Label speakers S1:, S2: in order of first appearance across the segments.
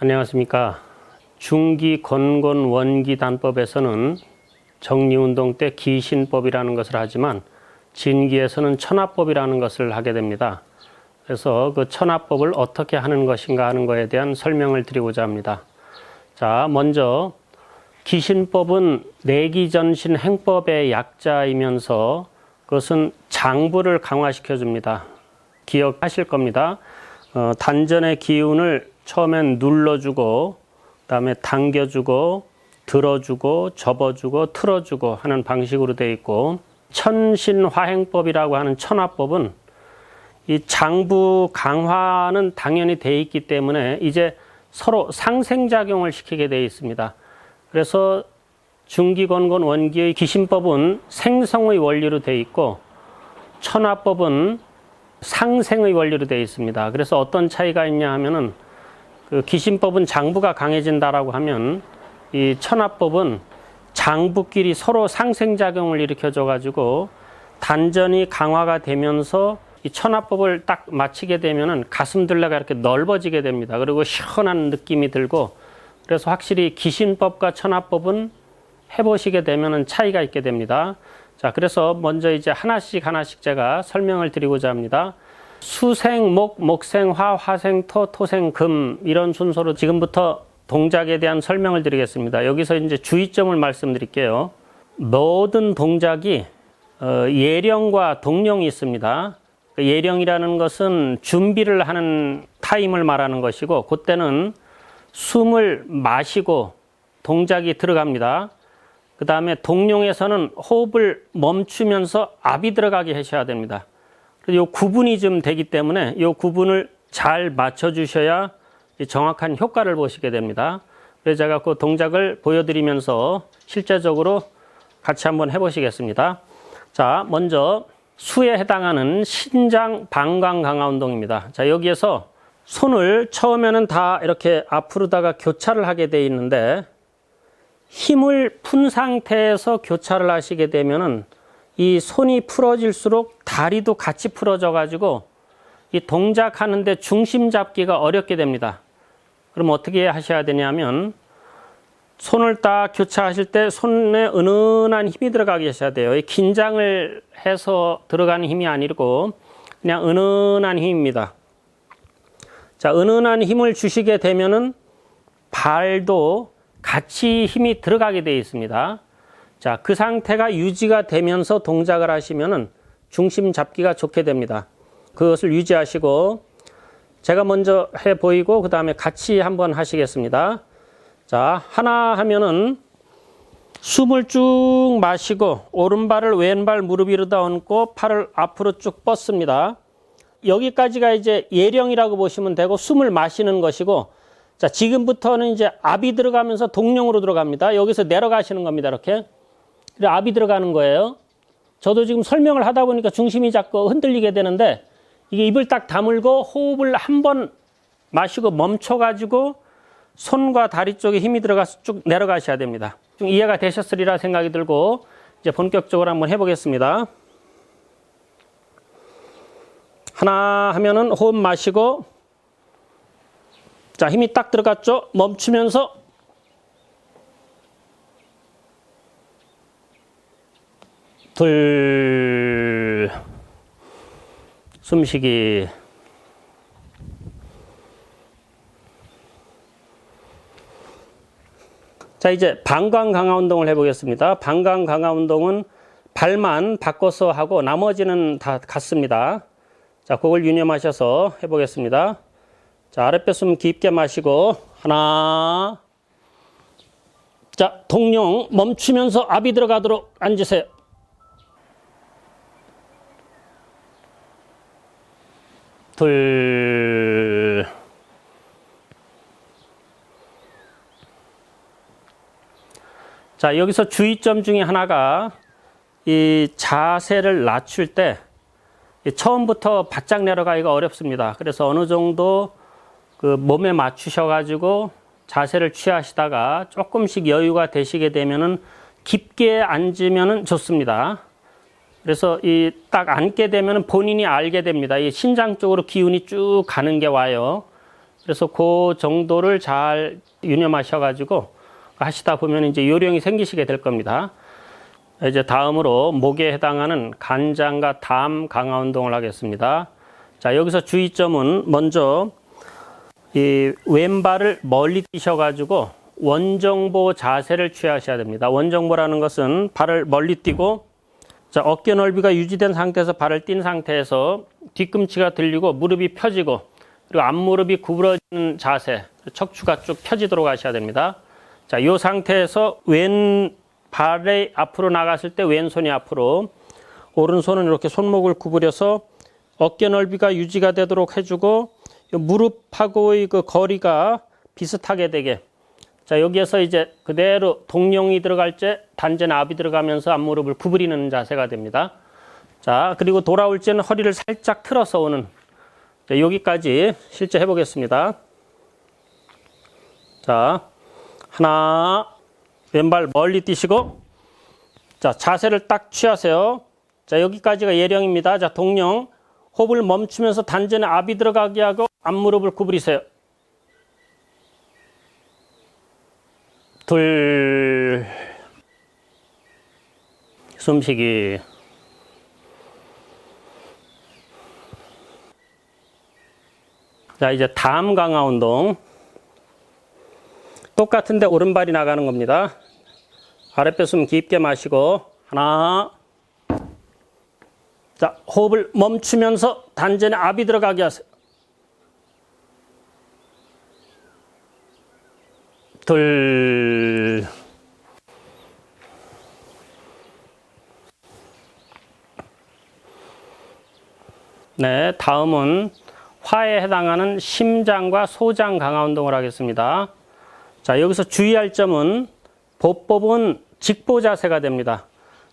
S1: 안녕하십니까. 중기건곤원기단법에서는 정리운동 때 기신법이라는 것을 하지만 진기에서는 천하법이라는 것을 하게 됩니다. 그래서 그 천하법을 어떻게 하는 것인가 하는 것에 대한 설명을 드리고자 합니다. 자, 먼저 기신법은 내기전신 행법의 약자이면서 그것은 장부를 강화시켜 줍니다. 기억하실 겁니다. 단전의 기운을 처음엔 눌러주고 그다음에 당겨주고 들어주고 접어주고 틀어주고 하는 방식으로 되어 있고, 천신화행법이라고 하는 천하법은 이 장부 강화는 당연히 되어 있기 때문에 이제 서로 상생작용을 시키게 되어 있습니다. 그래서 중기건곤 원기의 기신법은 생성의 원리로 되어 있고 천하법은 상생의 원리로 되어 있습니다. 그래서 어떤 차이가 있냐 하면은 그 기신법은 장부가 강해진다라고 하면 이 천하법은 장부끼리 서로 상생작용을 일으켜줘 가지고 단전이 강화가 되면서 이 천하법을 딱 마치게 되면은 가슴둘레가 이렇게 넓어지게 됩니다. 그리고 시원한 느낌이 들고, 그래서 확실히 기신법과 천하법은 해보시게 되면은 차이가 있게 됩니다. 자, 그래서 먼저 이제 하나씩 제가 설명을 드리고자 합니다. 수생 목, 목생 화, 화생 토, 토생 금, 이런 순서로 지금부터 동작에 대한 설명을 드리겠습니다. 여기서 이제 주의점을 말씀드릴게요. 모든 동작이 예령과 동령이 있습니다. 예령이라는 것은 준비를 하는 타임을 말하는 것이고, 그때는 숨을 마시고 동작이 들어갑니다. 그 다음에 동령에서는 호흡을 멈추면서 압이 들어가게 하셔야 됩니다. 이 구분이 좀 되기 때문에 이 구분을 잘 맞춰주셔야 정확한 효과를 보시게 됩니다. 그래서 제가 그 동작을 보여드리면서 실제적으로 같이 한번 해보시겠습니다. 자, 먼저 수에 해당하는 신장 방광 강화 운동입니다. 자, 여기에서 손을 처음에는 다 이렇게 앞으로다가 교차를 하게 되어 있는데, 힘을 푼 상태에서 교차를 하시게 되면은 이 손이 풀어질수록 다리도 같이 풀어져 가지고 이 동작하는데 중심 잡기가 어렵게 됩니다. 그럼 어떻게 하셔야 되냐면, 손을 딱 교차하실 때 손에 은은한 힘이 들어가게 하셔야 돼요. 이 긴장을 해서 들어가는 힘이 아니고 그냥 은은한 힘입니다. 자, 은은한 힘을 주시게 되면은 발도 같이 힘이 들어가게 되어 있습니다. 자, 그 상태가 유지가 되면서 동작을 하시면은 중심 잡기가 좋게 됩니다. 그것을 유지하시고, 제가 먼저 해 보이고 그 다음에 같이 한번 하시겠습니다. 자, 하나 하면은 숨을 쭉 마시고 오른발을 왼발 무릎 위로다 얹고 팔을 앞으로 쭉 뻗습니다. 여기까지가 이제 예령이라고 보시면 되고 숨을 마시는 것이고, 자, 지금부터는 이제 압이 들어가면서 동령으로 들어갑니다. 여기서 내려가시는 겁니다. 이렇게 압이 들어가는 거예요. 저도 지금 설명을 하다 보니까 중심이 자꾸 흔들리게 되는데, 이게 입을 딱 다물고 호흡을 한번 마시고 멈춰가지고 손과 다리 쪽에 힘이 들어가서 쭉 내려가셔야 됩니다. 좀 이해가 되셨으리라 생각이 들고 이제 본격적으로 한번 해보겠습니다. 하나 하면은 호흡 마시고, 자, 힘이 딱 들어갔죠? 멈추면서 둘, 숨쉬기. 자, 이제 방광 강화 운동을 해보겠습니다. 방광 강화 운동은 발만 바꿔서 하고 나머지는 다 같습니다. 자, 그걸 유념하셔서 해보겠습니다. 자, 아랫배 숨 깊게 마시고 하나. 자, 동령 멈추면서 압이 들어가도록 앉으세요. 둘. 자, 여기서 주의점 중에 하나가 이 자세를 낮출 때 처음부터 바짝 내려가기가 어렵습니다. 그래서 어느 정도 그 몸에 맞추셔가지고 자세를 취하시다가 조금씩 여유가 되시게 되면은 깊게 앉으면은 좋습니다. 그래서 이 딱 앉게 되면은 본인이 알게 됩니다. 이 신장 쪽으로 기운이 쭉 가는 게 와요. 그래서 그 정도를 잘 유념하셔가지고 하시다 보면 이제 요령이 생기시게 될 겁니다. 이제 다음으로 목에 해당하는 간장과 담 강화 운동을 하겠습니다. 자, 여기서 주의점은 먼저 이 왼발을 멀리 뛰셔가지고 원정보 자세를 취하셔야 됩니다. 원정보라는 것은 발을 멀리 뛰고, 자, 어깨 넓이가 유지된 상태에서 발을 띈 상태에서 뒤꿈치가 들리고 무릎이 펴지고, 그리고 앞무릎이 구부러지는 자세, 척추가 쭉 펴지도록 하셔야 됩니다. 자, 이 상태에서 왼 발이 앞으로 나갔을 때 왼손이 앞으로, 오른손은 이렇게 손목을 구부려서 어깨 넓이가 유지가 되도록 해주고, 무릎하고의 그 거리가 비슷하게 되게. 자, 여기에서 이제 그대로 동룡이 들어갈 때 단전압이 들어가면서 앞무릎을 구부리는 자세가 됩니다. 자, 그리고 돌아올 때는 허리를 살짝 틀어서 오는. 자, 여기까지 실제 해보겠습니다. 자, 하나, 왼발 멀리 뛰시고, 자, 자세를 딱 취하세요. 자, 여기까지가 예령입니다. 자, 동룡. 호흡을 멈추면서 단전에 압이 들어가게 하고 앞무릎을 구부리세요. 둘, 숨쉬기. 자, 이제 담 강화 운동. 똑같은데 오른발이 나가는 겁니다. 아랫배 숨 깊게 마시고, 하나. 자, 호흡을 멈추면서 단전에 압이 들어가게 하세요. 둘. 네, 다음은 화에 해당하는 심장과 소장 강화 운동을 하겠습니다. 자, 여기서 주의할 점은 보법은 직보 자세가 됩니다.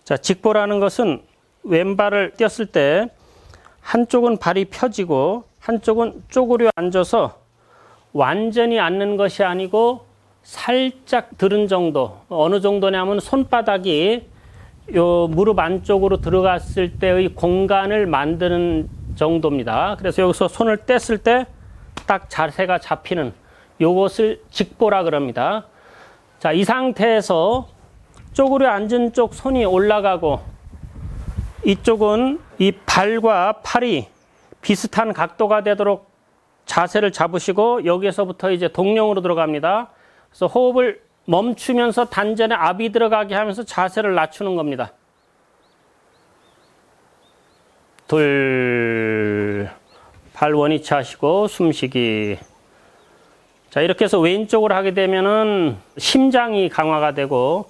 S1: 자, 직보라는 것은 왼발을 띄었을 때 한쪽은 발이 펴지고 한쪽은 쪼그려 앉아서 완전히 앉는 것이 아니고 살짝 들은 정도, 어느 정도냐면 손바닥이 요 무릎 안쪽으로 들어갔을 때의 공간을 만드는 정도입니다. 그래서 여기서 손을 뗐을 때 딱 자세가 잡히는 요것을 직보라 그럽니다. 자, 이 상태에서 쪼그려 앉은 쪽 손이 올라가고 이쪽은 이 발과 팔이 비슷한 각도가 되도록 자세를 잡으시고 여기에서부터 이제 동룡으로 들어갑니다. 그래서 호흡을 멈추면서 단전에 압이 들어가게 하면서 자세를 낮추는 겁니다. 둘, 발 원위치 하시고 숨쉬기. 자, 이렇게 해서 왼쪽으로 하게 되면은 심장이 강화가 되고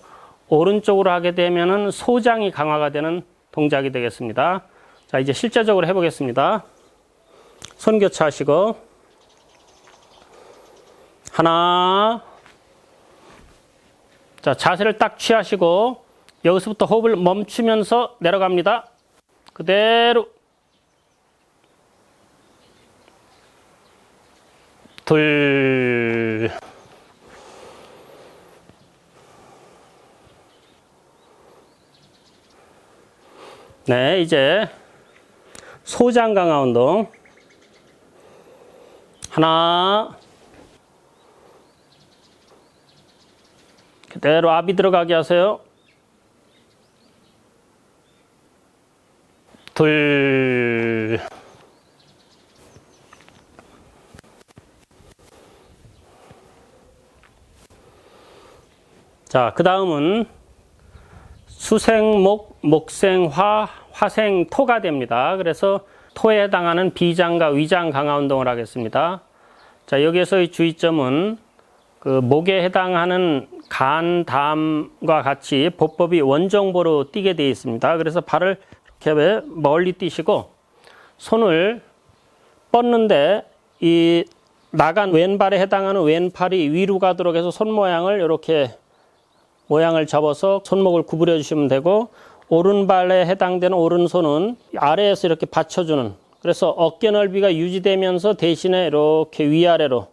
S1: 오른쪽으로 하게 되면은 소장이 강화가 되는 동작이 되겠습니다. 자, 이제 실제적으로 해보겠습니다. 손 교차하시고 하나. 자, 자세를 딱 취하시고 여기서부터 호흡을 멈추면서 내려갑니다. 그대로. 둘. 네, 이제 소장 강화 운동. 하나. 그대로 압이 들어가게 하세요. 둘. 자, 그 다음은 수생목, 목생화, 화생토가 됩니다. 그래서 토에 해당하는 비장과 위장 강화 운동을 하겠습니다. 자, 여기에서의 주의점은 그 목에 해당하는 간, 담과 같이 보법이 원정보로 뛰게 되어 있습니다. 그래서 발을 이렇게 멀리 뛰시고 손을 뻗는데 이 나간 왼발에 해당하는 왼팔이 위로 가도록 해서 손 모양을 이렇게 모양을 접어서 손목을 구부려 주시면 되고 오른발에 해당되는 오른손은 아래에서 이렇게 받쳐주는, 그래서 어깨 넓이가 유지되면서 대신에 이렇게 위아래로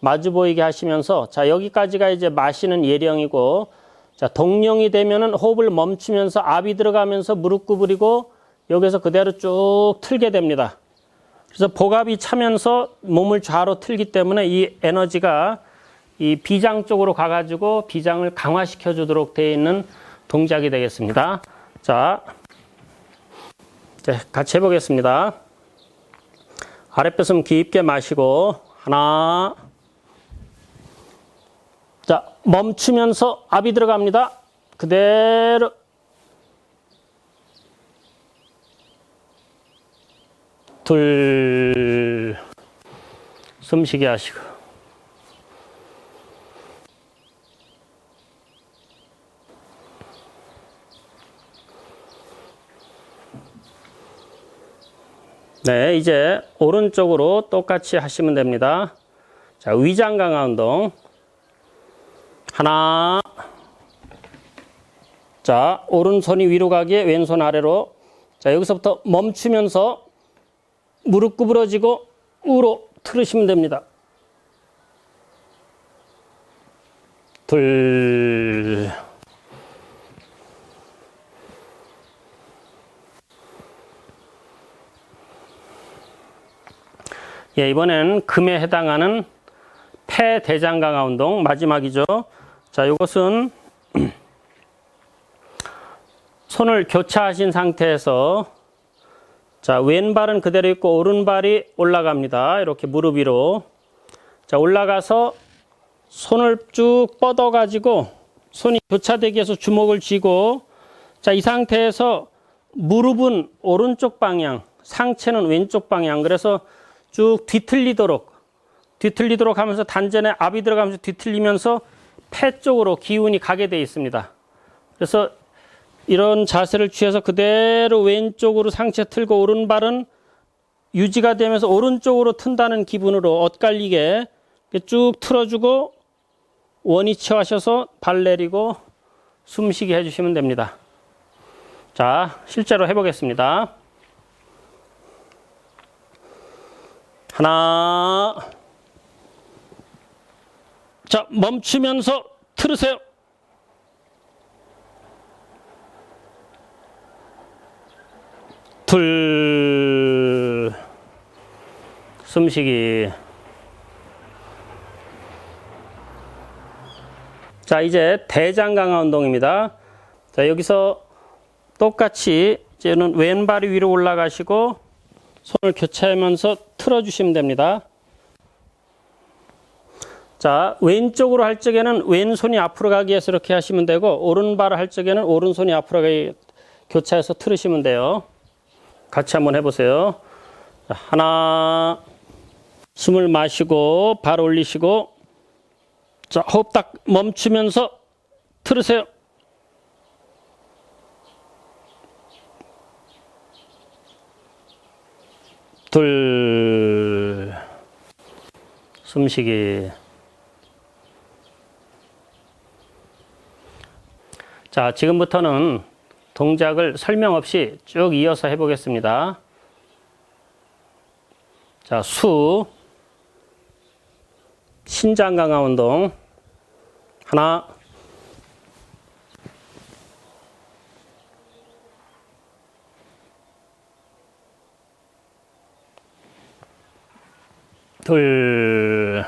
S1: 마주 보이게 하시면서, 자, 여기까지가 이제 마시는 예령이고, 자, 동룡이 되면은 호흡을 멈추면서 압이 들어가면서 무릎 구부리고 여기서 그대로 쭉 틀게 됩니다. 그래서 복압이 차면서 몸을 좌로 틀기 때문에 이 에너지가 이 비장 쪽으로 가가지고 비장을 강화시켜 주도록 되어 있는 동작이 되겠습니다. 자, 이제 같이 해보겠습니다. 아랫배숨 깊게 마시고 하나, 자 멈추면서 압이 들어갑니다. 그대로 둘, 숨쉬게 하시고 네, 이제 오른쪽으로 똑같이 하시면 됩니다. 자, 위장 강화 운동 하나, 자 오른손이 위로 가게 왼손 아래로, 자 여기서부터 멈추면서 무릎 구부러지고 우로 틀으시면 됩니다. 둘, 예, 이번엔 금에 해당하는 폐 대장 강화 운동 마지막이죠. 자, 이것은 손을 교차하신 상태에서 자, 왼발은 그대로 있고 오른발이 올라갑니다. 이렇게 무릎 위로. 자, 올라가서 손을 쭉 뻗어 가지고 손이 교차되기 위해서 주먹을 쥐고, 자, 이 상태에서 무릎은 오른쪽 방향, 상체는 왼쪽 방향. 그래서 쭉 뒤틀리도록 하면서 단전에 압이 들어가면서 뒤틀리면서 폐 쪽으로 기운이 가게 되어 있습니다. 그래서 이런 자세를 취해서 그대로 왼쪽으로 상체 틀고 오른발은 유지가 되면서 오른쪽으로 튼다는 기분으로 엇갈리게 쭉 틀어주고 원위치 하셔서 발 내리고 숨쉬게 해주시면 됩니다. 자, 실제로 해보겠습니다. 하나, 자 멈추면서 틀으세요. 둘, 숨쉬기. 자, 이제 대장 강화 운동입니다. 자, 여기서 똑같이 이제는 왼발이 위로 올라가시고 손을 교차하면서 틀어주시면 됩니다. 자, 왼쪽으로 할 적에는 왼손이 앞으로 가기 위해서 이렇게 하시면 되고, 오른발을 할 적에는 오른손이 앞으로 가기 교차해서 틀으시면 돼요. 같이 한번 해보세요. 자, 하나, 숨을 마시고 발 올리시고, 자, 호흡 딱 멈추면서 틀으세요. 둘, 숨쉬기. 자, 지금부터는 동작을 설명 없이 쭉 이어서 해보겠습니다. 자, 신장 강화 운동. 하나, 둘,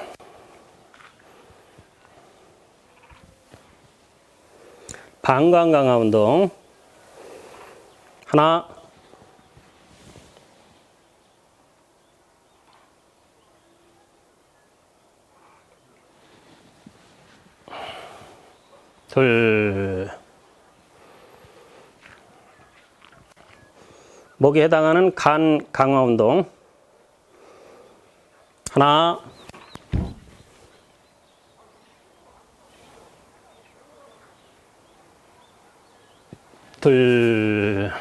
S1: 방광 강화 운동. 하나, 둘, 목에 해당하는 간 강화 운동. 하나, 둘,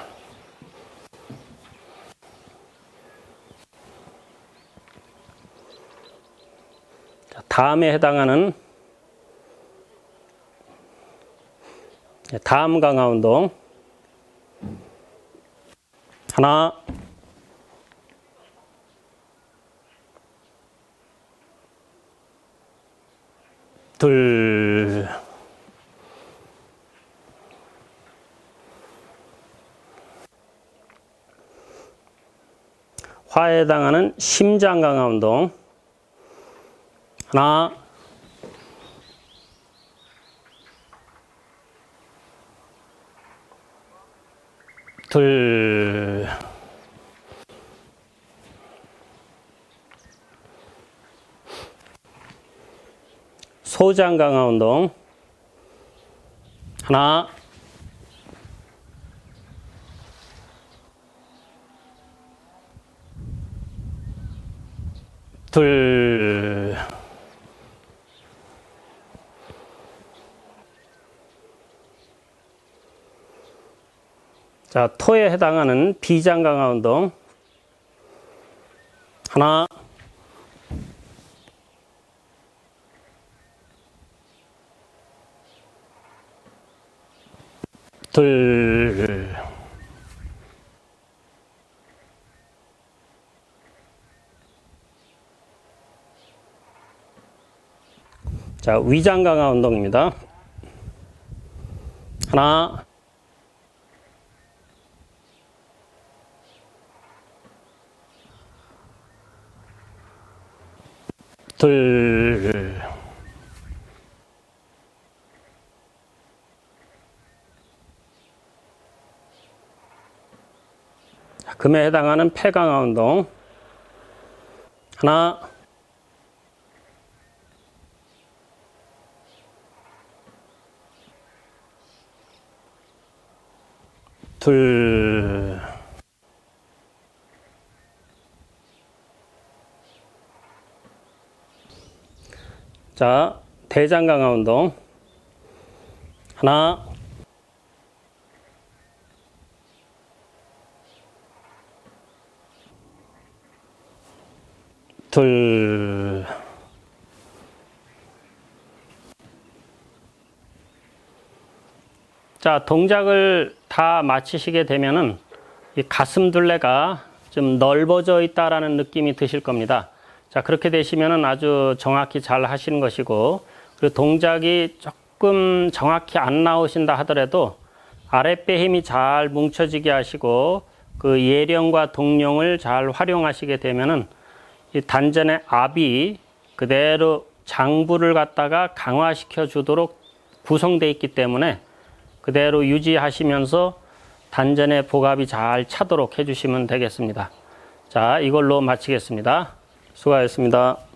S1: 다음에 해당하는 다음 강화 운동. 하나, 둘, 화에 해당하는 심장 강화 운동. 하나, 둘, 소장 강화 운동. 하나, 둘, 자, 토에 해당하는 비장 강화 운동. 하나, 둘, 자, 위장 강화 운동입니다. 하나, 둘, 금에 해당하는 폐 강화 운동. 하나, 둘, 자, 대장 강화 운동. 하나, 둘, 자, 동작을 다 마치시게 되면은 이 가슴둘레가 좀 넓어져 있다라는 느낌이 드실 겁니다. 자, 그렇게 되시면은 아주 정확히 잘 하시는 것이고, 그리고 동작이 조금 정확히 안 나오신다 하더라도 아랫배 힘이 잘 뭉쳐지게 하시고 그 예령과 동령을 잘 활용하시게 되면은 이 단전의 압이 그대로 장부를 갖다가 강화시켜 주도록 구성되어 있기 때문에 그대로 유지하시면서 단전의 복압이 잘 차도록 해주시면 되겠습니다. 자, 이걸로 마치겠습니다. 수고하셨습니다.